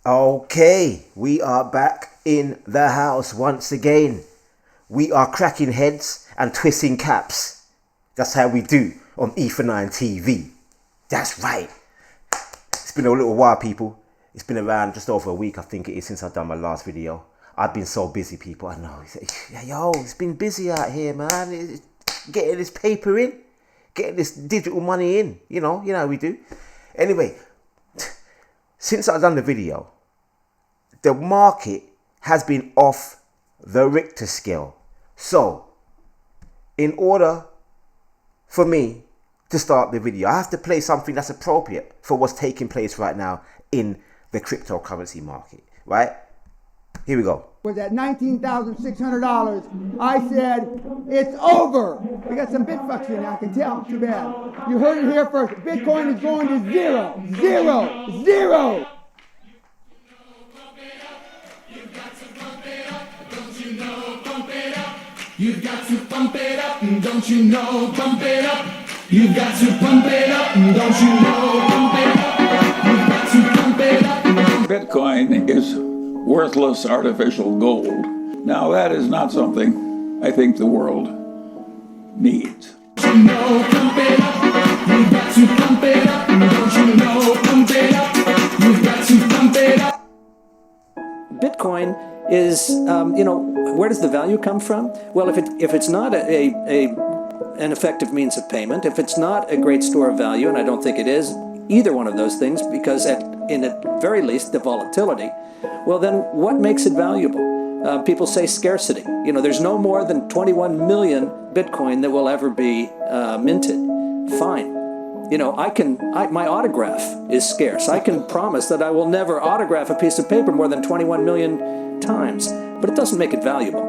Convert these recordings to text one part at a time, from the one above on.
Okay, we are back in the house once again. We are cracking heads and twisting caps. That's how we do on Ether9 TV. That's right. It's been a little while, people. It's been around just over a week, I think it is, since I've done my last video. I've been so busy, people. I know. Yo, it's been busy out here, man. It's getting this paper in, getting this digital money in. You know how we do. Anyway, since I've done the video, the market has been off the Richter scale. So, in order for me to start the video, I have to play something that's appropriate for what's taking place right now in the cryptocurrency market, right? Here we go. Was at $19,600. I said, it's over. We got some Bitfucks here now, I can tell. Too bad. You heard it here first. Bitcoin is going to zero. Zero. Zero. You've got to pump it up, don't you know, pump it up. You've got to pump it up, don't you know, pump it up. You've got to pump it up, don't you know, pump it up. You've got to pump it up. Bitcoin is worthless artificial gold. Now that is not something I think the world needs. Don't you know, pump it up. You've got to pump it up, don't you know, pump it up. You've got to pump it up. Bitcoin is, where does the value come from? Well, if it's not an effective means of payment, if it's not a great store of value, and I don't think it is either one of those things, because at very least the volatility, well then what makes it valuable? People say scarcity. There's no more than 21 million Bitcoin that will ever be minted. Fine. My autograph is scarce. I can promise that I will never autograph a piece of paper more than 21 million times, but it doesn't make it valuable.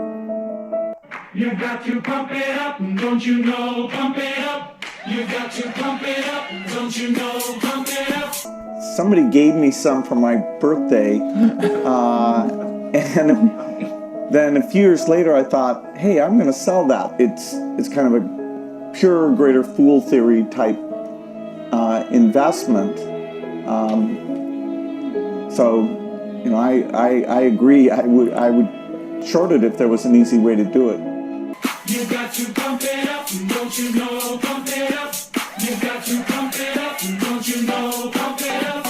You've got to pump it up, don't you know, pump it up. You've got to pump it up, don't you know, pump it up. Somebody gave me some for my birthday, and then a few years later I thought, hey, I'm going to sell that. It's kind of a pure greater fool theory type investment. I agree. I would short it if there was an easy way to do it. You got to pump it up, don't you know, pump it up. You got to pump it up, don't you know, pump it up.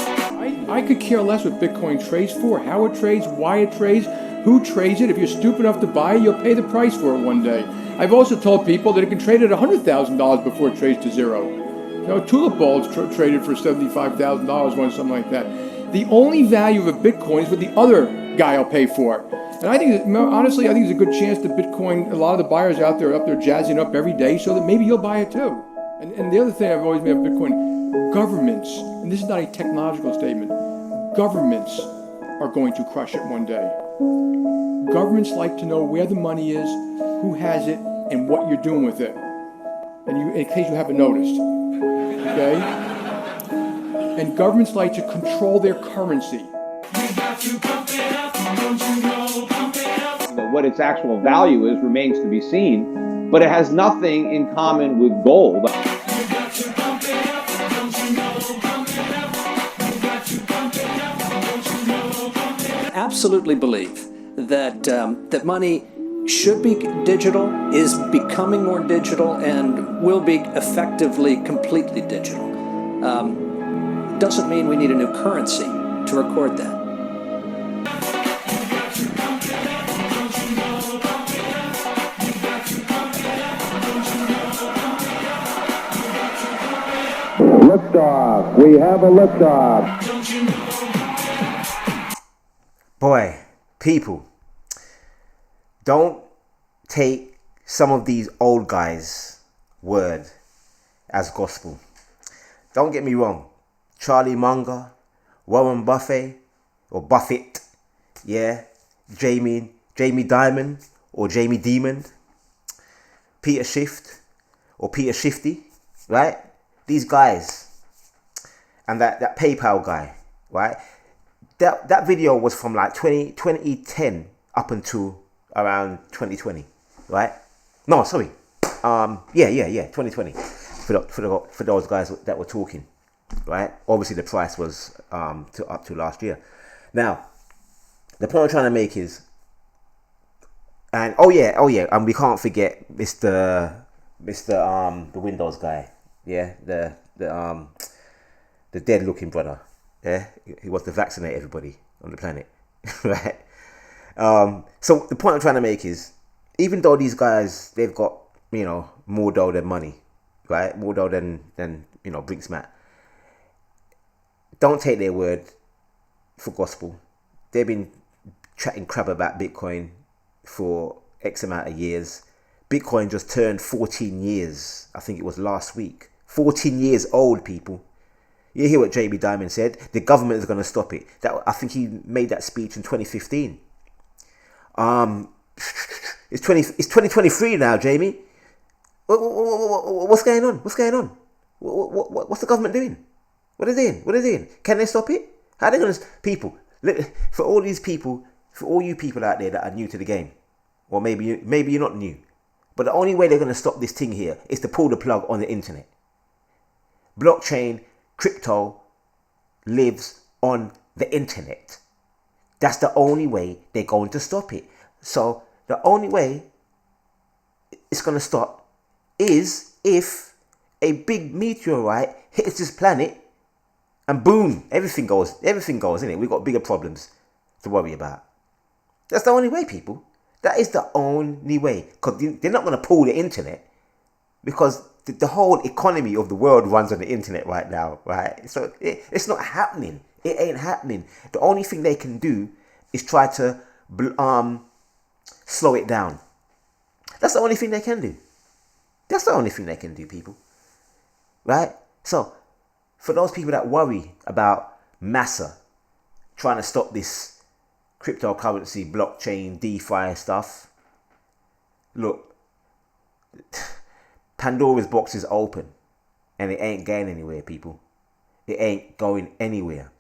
I could care less what Bitcoin trades for, how it trades, why it trades, who trades it. If you're stupid enough to buy it, you'll pay the price for it one day. I've also told people that it can trade at $100,000 before it trades to zero. Tulip bulbs traded for $75,000 once, something like that. The only value of a Bitcoin is what the other guy will pay for it. And I think, honestly, there's a good chance that Bitcoin, a lot of the buyers out there are up there jazzing up every day, so that maybe you'll buy it too. And the other thing I've always made of Bitcoin, governments, and this is not a technological statement, governments are going to crush it one day. Governments like to know where the money is, who has it, and what you're doing with it. And in case you haven't noticed, okay? And governments like to control their currency. You got to pump it up, don't you know, pump it up. What its actual value is remains to be seen, but it has nothing in common with gold. You got to pump it up, don't you know, pump it up. You got to pump it up, don't you know, pump it up. Absolutely believe that that money should be digital, is becoming more digital, and will be effectively completely digital. Doesn't mean we need a new currency to record that. Liftoff. We have a liftoff. Boy, people, don't take some of these old guys' word as gospel. Don't get me wrong. Charlie Munger, Warren Buffett, or Buffett, yeah, Jamie Dimon, or Jamie Demon, Peter Schiff, or Peter Shifty, right? These guys, and that PayPal guy, right? That video was from like 2010 up until around 2020, right? No, sorry. 2020. For those guys that were talking, right? Obviously the price was up to last year. Now, the point I'm trying to make is, and oh yeah, and we can't forget Mr. the Windows guy, yeah, the dead looking brother, yeah, he wants to vaccinate everybody on the planet, right? So the point I'm trying to make is, even though these guys, they've got, you know, more dough than money, right? More dough than you know, Brinks Matt. Don't take their word for gospel. They've been chatting crap about Bitcoin for X amount of years. Bitcoin just turned 14 years. I think it was last week. 14 years old, people. You hear what JB Diamond said? The government is going to stop it. That, I think he made that speech in 2015. It's 2023 now, Jamie. What's going on? What's going on? What's the government doing? What are they doing? Can they stop it? How are they going to... People, for all these people, for all you people out there that are new to the game, or maybe you're not new, but the only way they're going to stop this thing here is to pull the plug on the internet. Blockchain, crypto lives on the internet. That's the only way they're going to stop it. So the only way it's going to stop is if a big meteorite hits this planet and boom, everything goes, innit? We've got bigger problems to worry about. That's the only way, people. That is the only way. Because they're not going to pull the internet, because the whole economy of the world runs on the internet right now, right? So it's not happening. It ain't happening. The only thing they can do is try to slow it down. That's the only thing they can do. That's the only thing they can do, people. Right? So, for those people that worry about Massa trying to stop this cryptocurrency, blockchain, DeFi stuff, look, Pandora's box is open and it ain't going anywhere, people. It ain't going anywhere.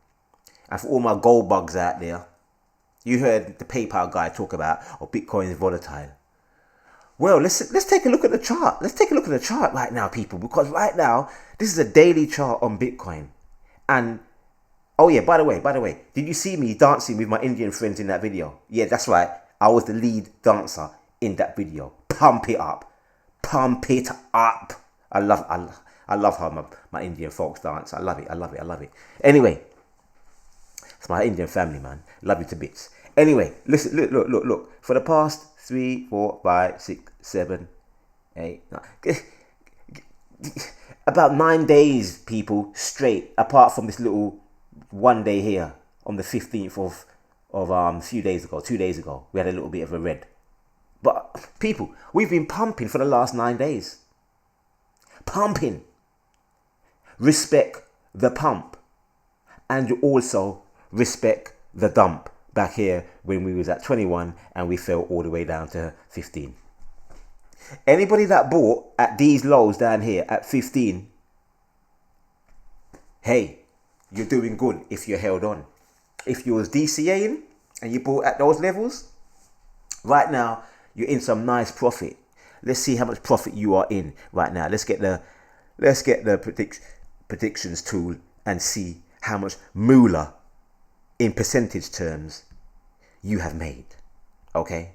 And for all my gold bugs out there, you heard the PayPal guy talk about, oh, Bitcoin is volatile. Well, let's take a look at the chart. Let's take a look at the chart right now, people, because right now, this is a daily chart on Bitcoin. And, oh yeah, by the way, did you see me dancing with my Indian friends in that video? Yeah, that's right. I was the lead dancer in that video. Pump it up. Pump it up. I love how my Indian folks dance. I love it. Anyway, it's my Indian family, man. Love you to bits. Anyway, listen, look. For the past 3, 4, 5, 6, 7, 8, 9. About 9 days, people, straight, apart from this little one day here on the 15th of a few days ago, 2 days ago, we had a little bit of a red. But people, we've been pumping for the last 9 days. Pumping. Respect the pump. And you also respect the dump. Back here when we was at 21 and we fell all the way down to 15. Anybody that bought at these lows down here at 15, hey, you're doing good if you held on. If you was DCAing and you bought at those levels, right now you're in some nice profit. Let's see how much profit you are in right now. Let's get the predictions tool and see how much moolah in percentage terms you have made. Okay,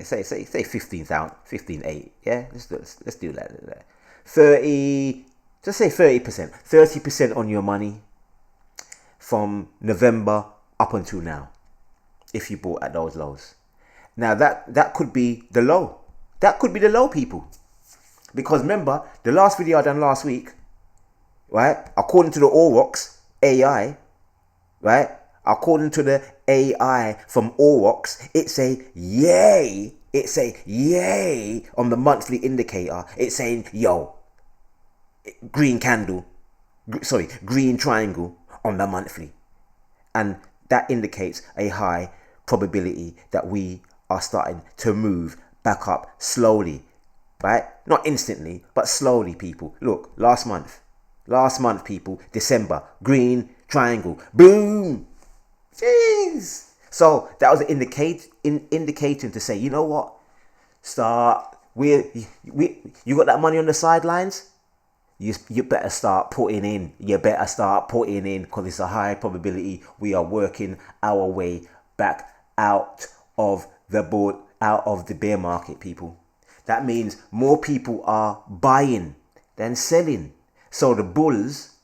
say 15,000, 15.8. Yeah, let's do that. 30, just say 30%. 30% on your money from November up until now, if you bought at those lows. Now that could be the low. That could be the low, people. Because remember, the last video I done last week, right? According to the Aurochs AI, right? According to the AI from Aurochs, it's a yay. It's a yay on the monthly indicator. It's saying, yo, green triangle on the monthly. And that indicates a high probability that we are starting to move back up slowly, right? Not instantly, but slowly, people. Look, last month, people, December, green triangle, boom. Jeez. So that was indicating to say, you know what? You got that money on the sidelines? you better start putting in. You better start putting in, because it's a high probability we are working our way back out of the bear market, people. That means more people are buying than selling. So the bulls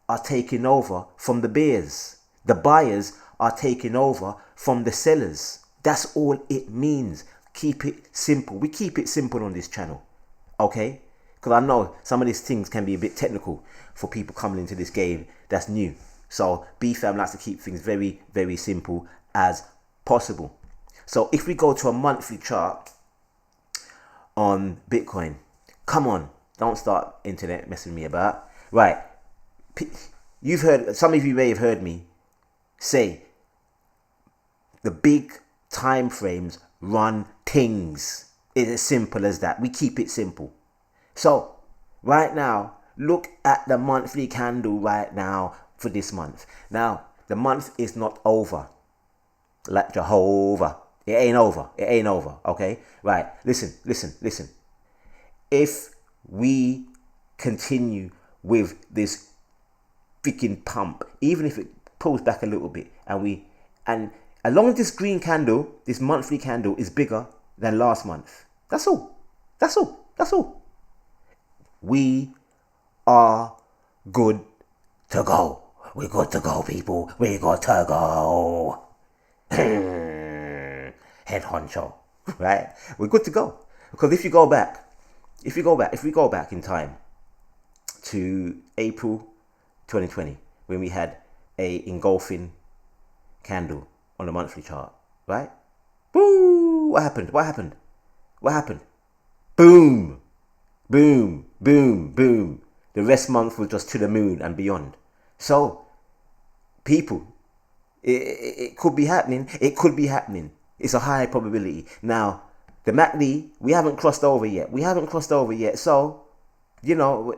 are taking over from the bears. The buyers are taking over from the sellers. That's all it means. Keep it simple. We keep it simple on this channel. Okay? Because I know some of these things can be a bit technical for people coming into this game that's new. So BFam likes to keep things very, very simple as possible. So if we go to a monthly chart on Bitcoin, come on, don't start internet messing me about. Right, you've heard, some of you may have heard me say the big time frames run things. It's as simple as that. We keep it simple. So right now, look at the monthly candle right now for this month. Now, the month is not over. Like Jehovah. It ain't over. It ain't over. Okay? Right. Listen. If we continue with this freaking pump, even if it pulls back a little bit, and as long as this green candle, this monthly candle, is bigger than last month, that's all. We are good to go. We're good to go, people. We're good to go. Head honcho, right? We're good to go. Because if we go back in time to April 2020, when we had a engulfing candle on the monthly chart, right? Boo! What happened? Boom! Boom! The rest month was just to the moon and beyond. So, people, it could be happening. It's a high probability. Now, the MACD, we haven't crossed over yet. So, you know,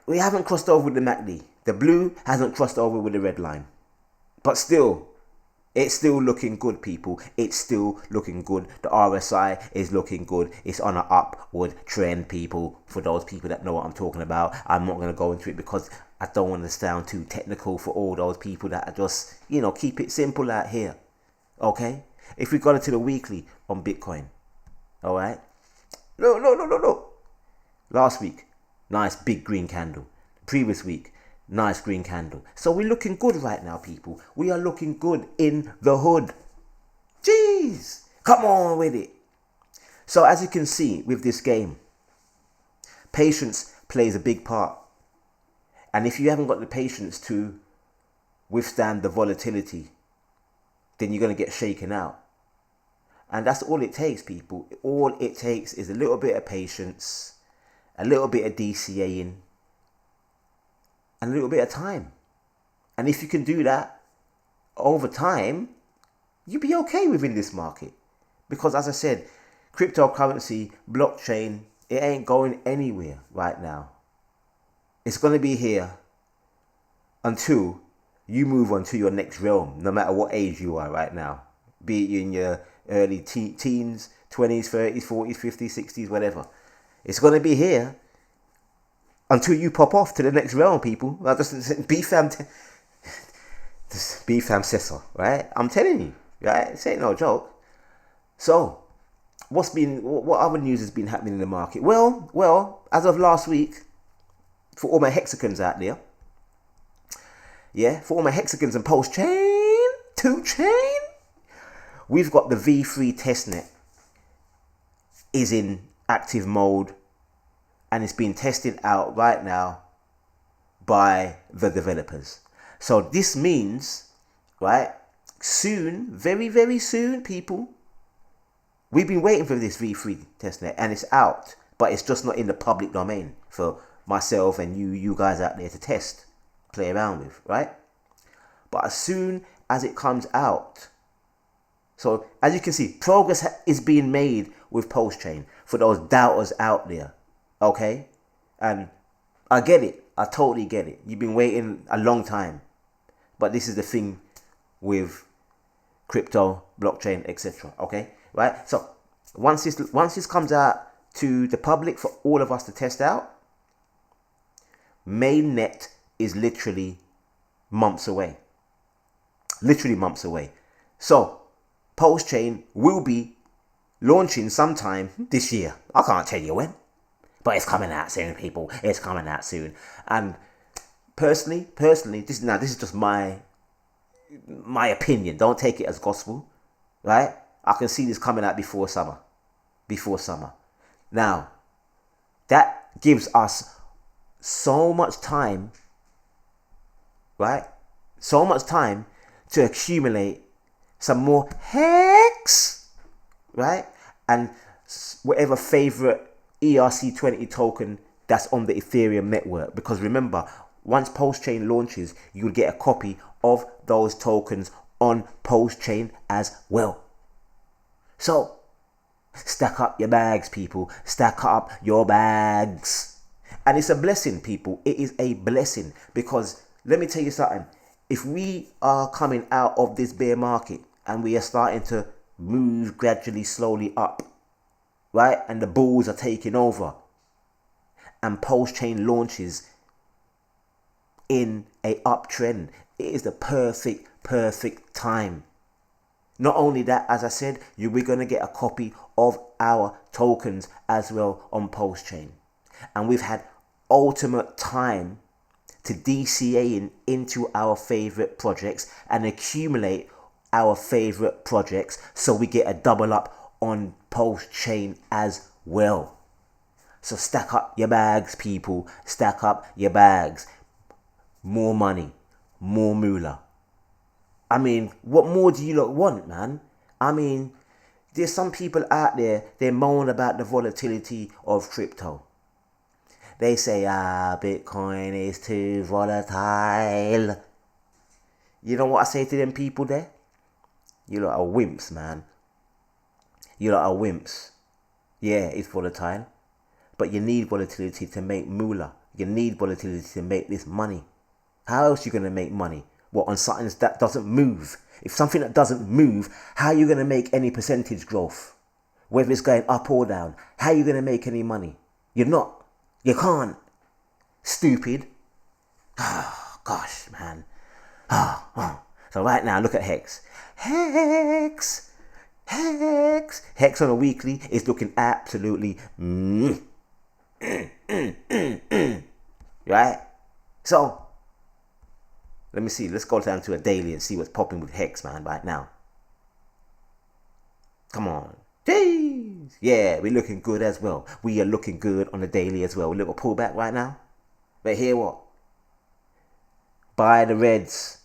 we haven't crossed over with the MACD. The blue hasn't crossed over with the red line. But still, it's still looking good, people. It's still looking good. The RSI is looking good. It's on an upward trend, people. For those people that know what I'm talking about, I'm not going to go into it because I don't want to sound too technical for all those people that are just, you know, keep it simple out here. Okay? If we got into the weekly on Bitcoin, all right? Look. Last week, nice big green candle. Previous week, nice green candle. So we're looking good right now, people. We are looking good in the hood. Jeez, come on with it. So as you can see with this game, patience plays a big part. And if you haven't got the patience to withstand the volatility, then you're going to get shaken out. And that's all it takes, people. All it takes is a little bit of patience, a little bit of DCAing, and a little bit of time. And if you can do that over time, you'll be okay within this market. Because as I said, cryptocurrency, blockchain, it ain't going anywhere right now. It's going to be here until you move on to your next realm, no matter what age you are right now. Be it in your early teens, 20s, 30s, 40s, 50s, 60s, whatever. It's going to be here until you pop off to the next realm, people. Like BFam says so, right? I'm telling you, right? This ain't no joke. So, what other news has been happening in the market? Well, as of last week, for all my hexagons out there, yeah, for all my hexagons and Pulsechain, 2Chain, we've got the V3 testnet is in active mode, and it's being tested out right now by the developers. So this means, right, soon, very, very soon, people, we've been waiting for this V3 testnet, and it's out, but it's just not in the public domain for myself and you guys out there to test, play around with, right? But as soon as it comes out, so as you can see, progress is being made with Pulsechain for those doubters out there, okay? And I get it. I totally get it. You've been waiting a long time. But this is the thing with crypto, blockchain, etc. Okay? Right? So once this comes out to the public for all of us to test out, mainnet is literally months away. Literally months away. So, Pulsechain will be launching sometime this year. I can't tell you when, but it's coming out soon, people. It's coming out soon. And personally, this is just my opinion. Don't take it as gospel, right? I can see this coming out before summer. Now, that gives us so much time, right? So much time to accumulate some more hex, right? And whatever favorite ERC20 token that's on the Ethereum network. Because remember, once Pulsechain launches, you'll get a copy of those tokens on Pulsechain as well. So, stack up your bags, people. Stack up your bags. And it's a blessing, people. It is a blessing. Because, let me tell you something. If we are coming out of this bear market and we are starting to move gradually, slowly up, right? And the bulls are taking over, and Pulsechain launches in a uptrend, it is the perfect time. Not only that, as I said, we're going to get a copy of our tokens as well on Pulsechain. And we've had ultimate time to DCA into our favorite projects and accumulate our favorite projects, so we get a double up on Pulsechain as well. So stack up your bags, people. Stack up your bags. More money, more moolah. I mean, what more do you lot want, man? I mean, there's some people out there, they moan about the volatility of crypto. They say, Bitcoin is too volatile. You know what I say to them people there? You lot are wimps, man. You lot are wimps. Yeah, it's volatile. But you need volatility to make moolah. You need volatility to make this money. How else are you going to make money? What, on something that doesn't move? If something that doesn't move, how are you going to make any percentage growth? Whether it's going up or down, how are you going to make any money? You're not. You can't. Stupid. Oh, gosh, man. So right now, look at Hex. Hex on a weekly is looking absolutely right? So, let me see. Let's go down to a daily and see what's popping with Hex, man, right now. Come on. Jeez. Yeah, we're looking good as well. We are looking good on the daily as well. A little pullback right now. But here what? Buy the reds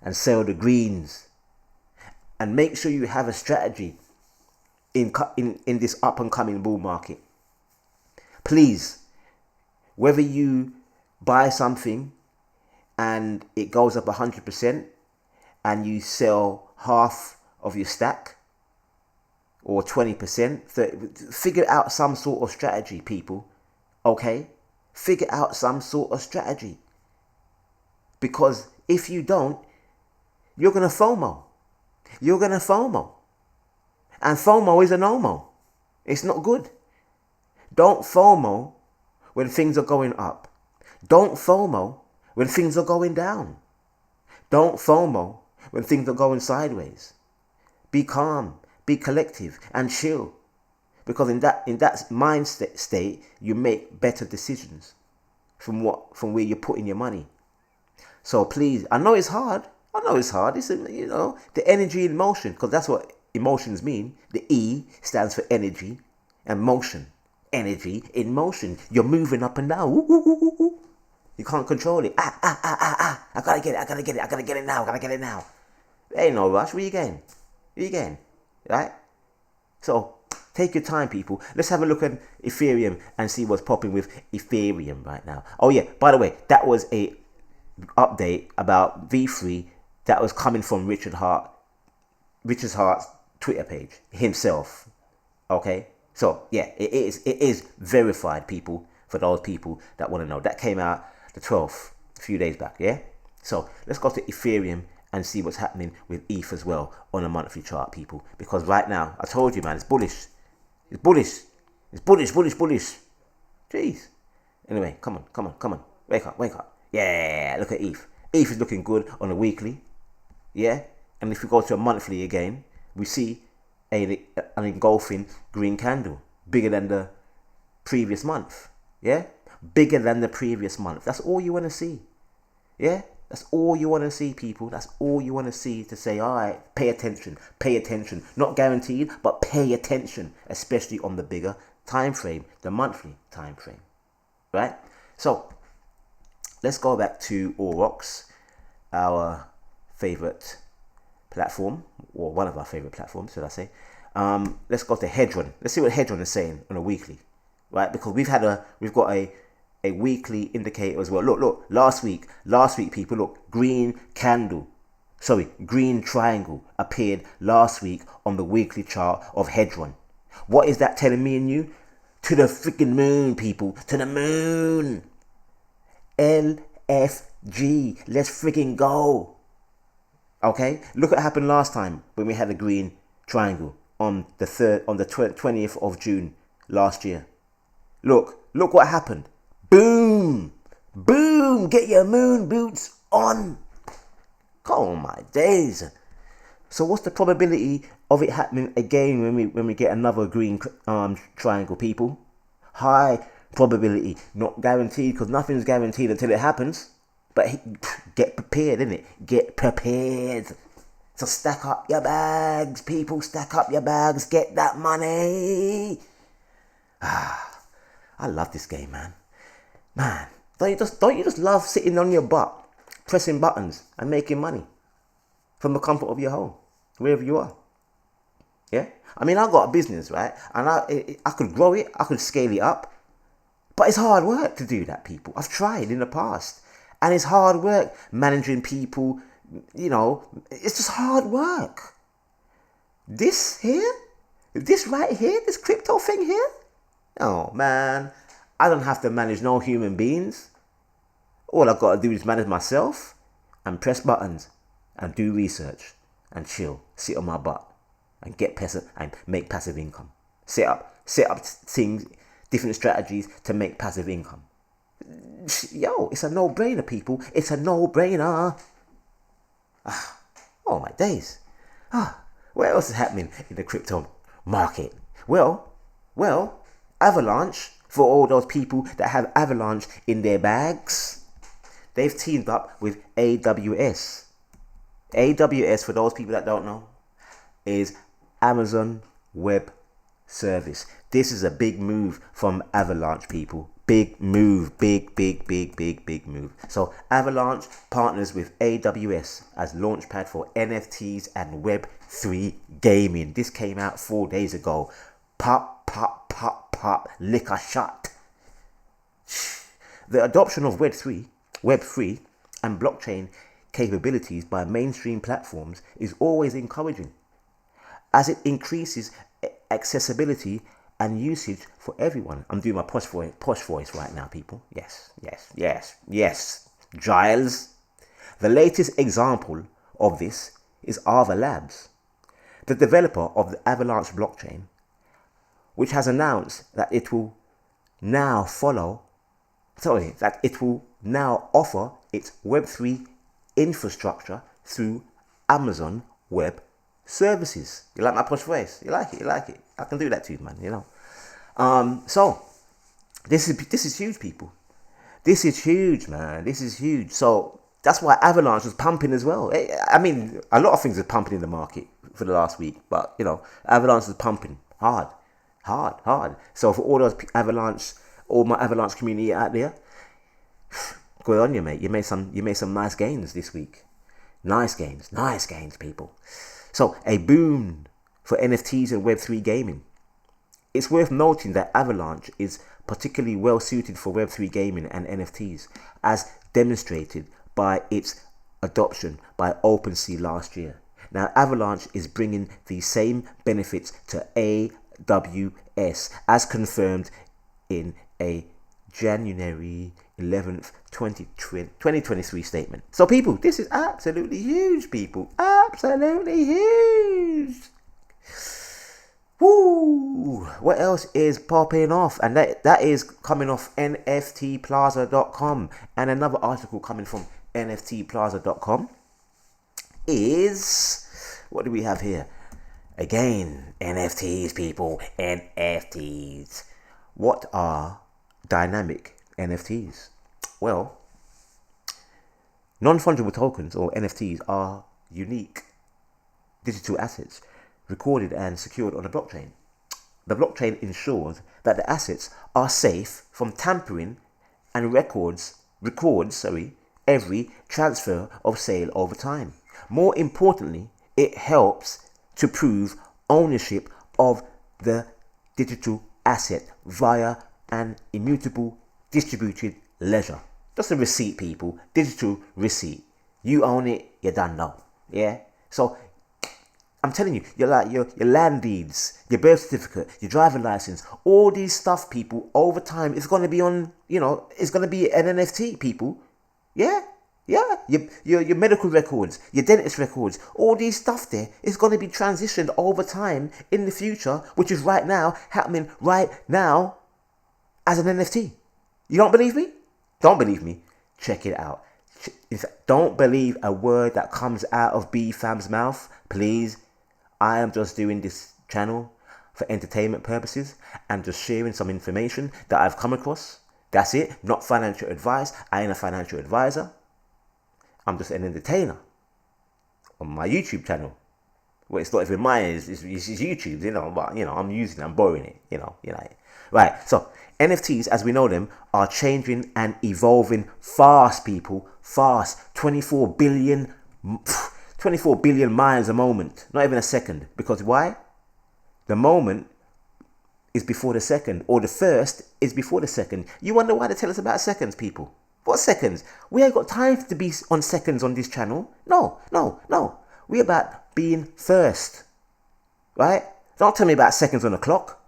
and sell the greens. And make sure you have a strategy in this up and coming bull market. Please, whether you buy something and it goes up 100% and you sell half of your stack or 20%, figure out some sort of strategy, people. Okay? Figure out some sort of strategy. Because if you don't, you're going to FOMO. You're going to FOMO. And FOMO is a no-mo. It's not good. Don't FOMO when things are going up. Don't FOMO when things are going down. Don't FOMO when things are going sideways. Be calm, be collective, and chill. Because in that mindset state, you make better decisions from where you're putting your money. So please, I know it's hard. It's, the energy in motion, because that's what emotions mean. The E stands for energy and motion. Energy in motion. You're moving up and down. Ooh, ooh, ooh, ooh. You can't control it. I gotta get it now. There ain't no rush. Where you going? Right? So, take your time, people. Let's have a look at Ethereum and see what's popping with Ethereum right now. Oh yeah, by the way, that was a update about V3 that was coming from Richard Hart's Twitter page himself. Okay? So, yeah, it is verified, people, for those people that want to know. That came out the 12th, a few days back, yeah? So, let's go to Ethereum and see what's happening with ETH as well on a monthly chart, people. Because right now, I told you, man, it's bullish. It's bullish. It's bullish, bullish, bullish. Jeez. Anyway, come on. Wake up. Yeah, look at ETH. ETH is looking good on a weekly. Yeah. And if we go to a monthly again, we see an engulfing green candle. Bigger than the previous month. Yeah. Bigger than the previous month. That's all you want to see. Yeah. That's all you want to see, people. That's all you want to see, to say, all right, pay attention. Not guaranteed, but pay attention, especially on the bigger time frame, the monthly time frame, right? So let's go back to Aurochs, our favorite platform, or one of our favorite platforms, should I say. Let's go to Hedron. Let's see what Hedron is saying on a weekly, right? Because we've got a weekly indicator as well. Look, last week, people, look, green triangle appeared last week on the weekly chart of Hedron. What is that telling me and you? To the freaking moon, people, to the moon. LFG, let's freaking go. Okay, look what happened last time when we had a green triangle on the 20th of June last year. Look what happened. Boom! Get your moon boots on! Oh my days! So what's the probability of it happening again when we get another green triangle, people? High probability, not guaranteed, because nothing's guaranteed until it happens. But get prepared, innit? Get prepared. So stack up your bags, people. Stack up your bags. Get that money. I love this game, man. Man, don't you just love sitting on your butt, pressing buttons and making money from the comfort of your home, wherever you are? Yeah? I mean, I've got a business, right? And I could grow it, I could scale it up. But it's hard work to do that, people. I've tried in the past. And it's hard work managing people, you know. It's just hard work. This right here, this crypto thing here? Oh, man. I don't have to manage no human beings. All I've got to do is manage myself and press buttons and do research and chill, sit on my butt and make passive income. Set up things, different strategies to make passive income. Yo, it's a no-brainer, people. It's a no-brainer. Oh my days. What else is happening in the crypto market? Well, Avalanche. For all those people that have Avalanche in their bags, they've teamed up with AWS. AWS, for those people that don't know, is Amazon Web Service. This is a big move from Avalanche, people. Big move. Big move. So Avalanche partners with AWS as launchpad for NFTs and Web3 gaming. This came out 4 days ago. Pop, liquor shot. The adoption of Web3 and blockchain capabilities by mainstream platforms is always encouraging, as it increases accessibility and usage for everyone. I'm doing my posh voice right now, people. Yes. Giles. The latest example of this is Ava Labs, the developer of the Avalanche blockchain, which has announced that it will now offer its Web3 infrastructure through Amazon Web Services. You like my posh voice? You like it? I can do that too, man, you know. So this is huge, people. This is huge, man. This is huge. So that's why Avalanche was pumping as well. I mean, a lot of things are pumping in the market for the last week, but you know, Avalanche is pumping hard. So for all those all my Avalanche community out there, good on you, mate. You made some nice gains this week. Nice gains, people. So a boon for NFTs and Web3 gaming. It's worth noting that Avalanche is particularly well suited for Web3 gaming and NFTs, as demonstrated by its adoption by OpenSea last year. Now, Avalanche is bringing the same benefits to AWS, as confirmed in a January 11th, 2023 statement. So, people, this is absolutely huge, people. Absolutely huge. Woo! What else is popping off? And that is coming off NFTplaza.com. And another article coming from NFTplaza.com is, what do we have here? Again, NFTs, people, NFTs. What are dynamic NFTs? Well, non-fungible tokens, or NFTs, are unique digital assets recorded and secured on a blockchain. The blockchain ensures that the assets are safe from tampering and records every transfer of sale over time. More importantly, it helps to prove ownership of the digital asset via an immutable distributed ledger. Just a receipt, people. Digital receipt. You own it, you done know. Yeah? So I'm telling you, your land deeds, your birth certificate, your driving license, all these stuff, people, over time, it's going to be on, it's going to be an NFT, people. Yeah? Yeah. Your medical records, your dentist records, all these stuff there is going to be transitioned over time in the future, which is right now, happening right now as an NFT. You don't believe me? Don't believe me? Check it out. In fact, don't believe a word that comes out of B-Fam's mouth, please. I am just doing this channel for entertainment purposes and just sharing some information that I've come across. That's it. Not financial advice. I ain't a financial advisor. I'm just an entertainer on my YouTube channel. Well, it's not even mine. It's YouTube, but I'm borrowing it, Right. So NFTs, as we know them, are changing and evolving fast, people. Fast. 24 billion miles a moment, not even a second. Because why? The moment is before the second, or the first is before the second. You wonder why they tell us about seconds, people. What seconds? We ain't got time to be on seconds on this channel. No. We're about being first. Right? Don't tell me about seconds on a clock.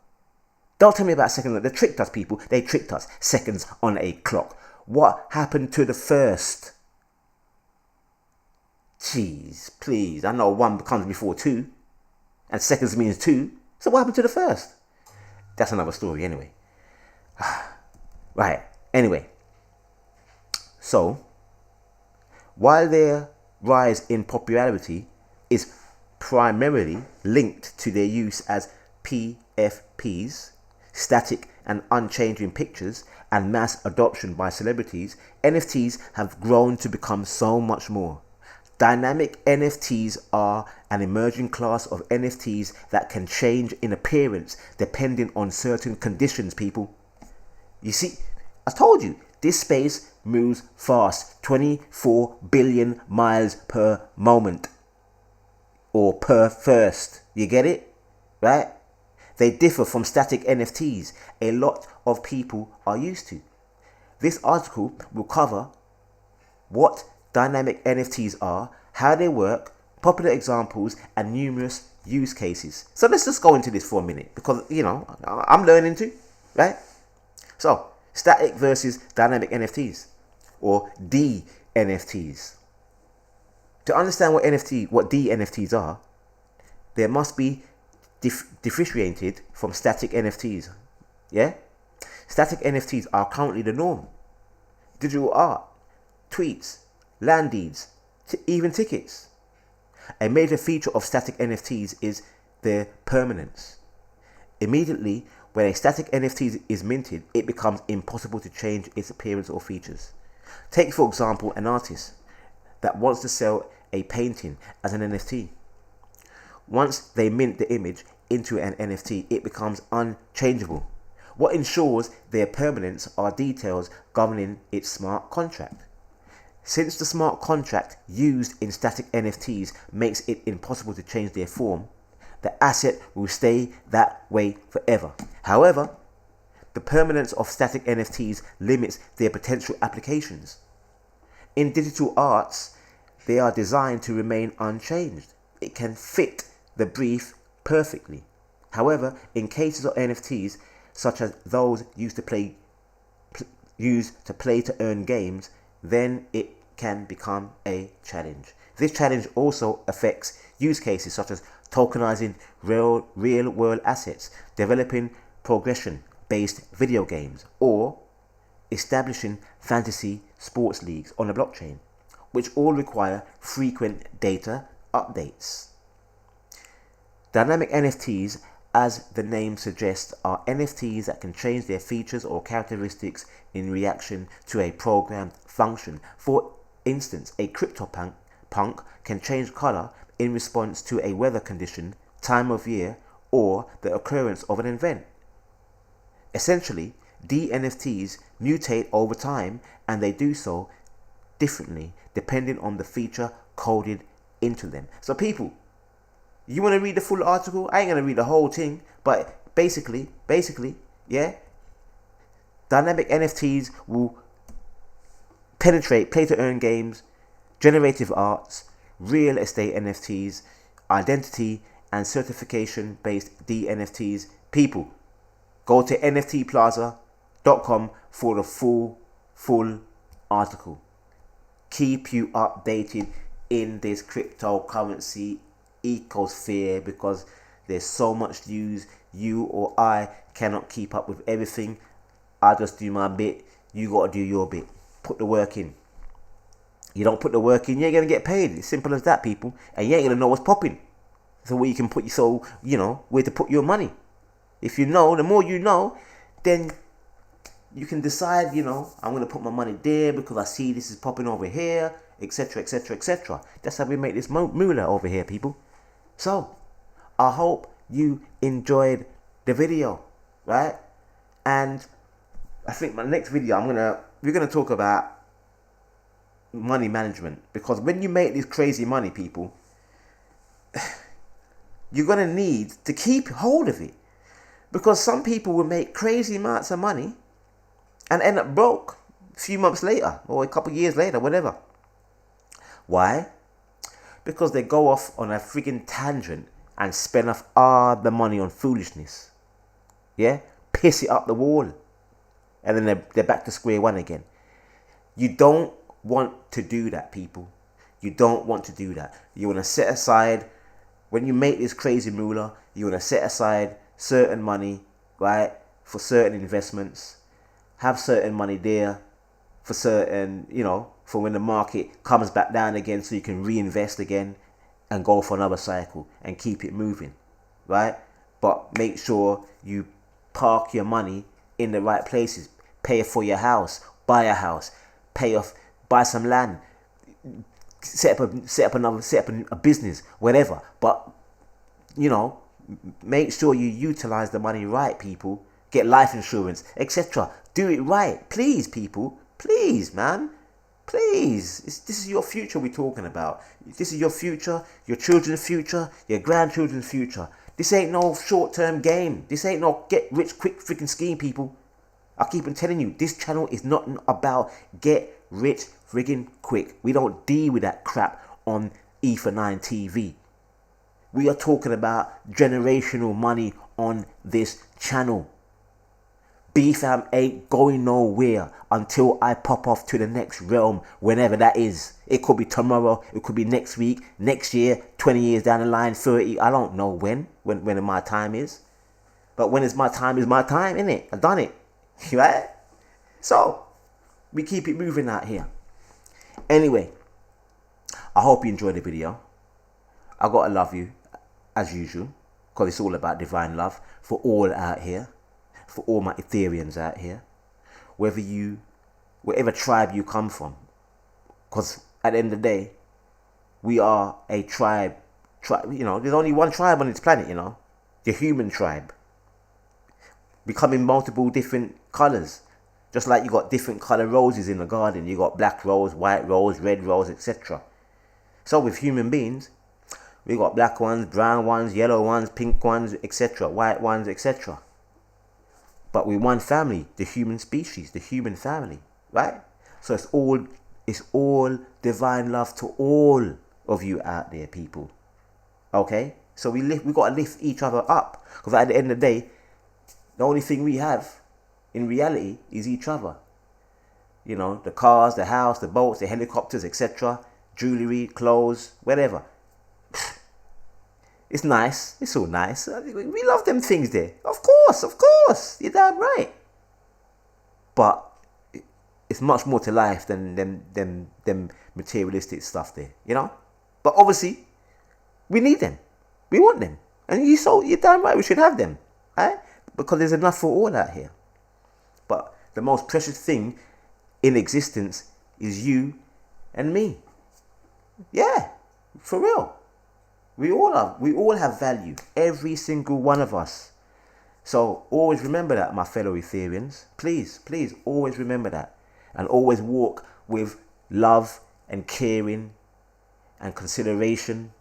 Don't tell me about seconds. They tricked us, people. They tricked us. Seconds on a clock. What happened to the first? Jeez, please. I know one comes before two, and seconds means two. So what happened to the first? That's another story anyway. Right. Anyway. So, while their rise in popularity is primarily linked to their use as PFPs, static and unchanging pictures, and mass adoption by celebrities, NFTs have grown to become so much more. Dynamic NFTs are an emerging class of NFTs that can change in appearance depending on certain conditions, people. You see, I told you, this space moves fast, 24 billion miles per moment, or per first. You get it? Right? They differ from static NFTs a lot of people are used to. This article will cover what dynamic NFTs are, how they work, popular examples, and numerous use cases. So let's just go into this for a minute, because, I'm learning too, right? So, static versus dynamic NFTs, or DNFTs. To understand what DNFTs are, they must be differentiated from static NFTs. Yeah? Static NFTs are currently the norm. Digital art, tweets, land deeds, even tickets. A major feature of static NFTs is their permanence. Immediately, when a static NFT is minted, it becomes impossible to change its appearance or features. Take, for example, an artist that wants to sell a painting as an NFT. Once they mint the image into an NFT, it becomes unchangeable. What ensures their permanence are details governing its smart contract. Since the smart contract used in static NFTs makes it impossible to change their form, the asset will stay that way forever. However, the permanence of static NFTs limits their potential applications. In digital arts, they are designed to remain unchanged. It can fit the brief perfectly. However, in cases of NFTs, such as those used to play to earn games, then it can become a challenge. This challenge also affects use cases such as tokenizing real-world assets, developing progression-based video games, or establishing fantasy sports leagues on the blockchain, which all require frequent data updates. Dynamic NFTs, as the name suggests, are NFTs that can change their features or characteristics in reaction to a programmed function. For instance, a CryptoPunk can change color in response to a weather condition, time of year, or the occurrence of an event. Essentially, DNFTs mutate over time, and they do so differently depending on the feature coded into them. So people, you want to read the full article? I ain't going to read the whole thing, but basically, yeah, dynamic NFTs will penetrate play-to-earn games, generative arts, real estate NFTs, identity and certification-based DNFTs. People, go to nftplaza.com for the full article. Keep you updated in this cryptocurrency ecosphere, because there's so much news. You or I cannot keep up with everything. I just do my bit. You got to do your bit. Put the work in. You don't put the work in, you ain't going to get paid. It's simple as that, people. And you ain't going to know what's popping. So where you can put, where to put your money. If you know, the more you know, then you can decide, I'm going to put my money there because I see this is popping over here, etc, etc, etc. That's how we make this moolah over here, people. So, I hope you enjoyed the video, right? And I think my next video, we're gonna talk about money management, because when you make this crazy money, people, you're gonna need to keep hold of it, because some people will make crazy amounts of money and end up broke a few months later or a couple of years later, whatever. Why? Because they go off on a freaking tangent and spend off all the money on foolishness. Yeah? Piss it up the wall. And then they're back to square one again. You don't want to do that, people. You don't want to do that. You want to set aside, when you make this crazy moolah, you want to set aside certain money, right, for certain investments. Have certain money there for certain, for when the market comes back down again, so you can reinvest again and go for another cycle and keep it moving, right? But make sure you park your money in the right places. Pay for your house, buy a house, buy some land, set up a business, whatever. But make sure you utilize the money right, people. Get life insurance, etc. Do it right, please, people. Please, man. Please. This is your future we're talking about. This is your future, your children's future, your grandchildren's future. This ain't no short-term game. This ain't no get-rich-quick freaking scheme, people. I keep on telling you, this channel is not about get-rich friggin' quick. We don't deal with that crap on Ether9 TV. We are talking about generational money on this channel. BFAM ain't going nowhere until I pop off to the next realm, whenever that is. It could be tomorrow, it could be next week, next year, 20 years down the line, 30. I don't know when my time is. But when it's my time, innit? I've done it. Right? So, we keep it moving out here. Anyway, I hope you enjoyed the video. I gotta love you, as usual, because it's all about divine love for all out here. For all my Ethereans out here, whatever tribe you come from, because at the end of the day, we are a tribe. There's only one tribe on this planet, the human tribe. We come in multiple different colors, just like you got different color roses in the garden. You got black rose, white rose, red rose, etc. So with human beings, we got black ones, brown ones, yellow ones, pink ones, etc., white ones, etc. But we're one family, the human species, the human family, right? So it's all divine love to all of you out there, people. Okay? So we got to lift each other up, because at the end of the day, the only thing we have in reality is each other. The cars, the house, the boats, the helicopters, etc., jewelry, clothes, whatever. It's nice. It's all nice. We love them things there. Of course. You're damn right. But it's much more to life than them materialistic stuff there, you know? But obviously, we need them. We want them. And you're damn right we should have them. Right? Because there's enough for all out here. But the most precious thing in existence is you and me. Yeah, for real. We all have value. Every single one of us. So always remember that, my fellow Ethereans. Please always remember that. And always walk with love and caring and consideration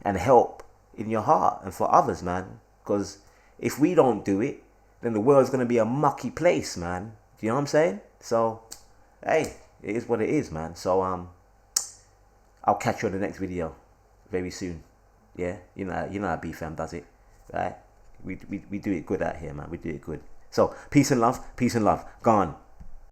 and help in your heart and for others, man. Because if we don't do it, then the world's going to be a mucky place, man. Do you know what I'm saying? So, hey, it is what it is, man. So, I'll catch you on the next video very soon. Yeah, you know how B-Fam does it, right? We do it good out here, man. We do it good. So, peace and love. Gone.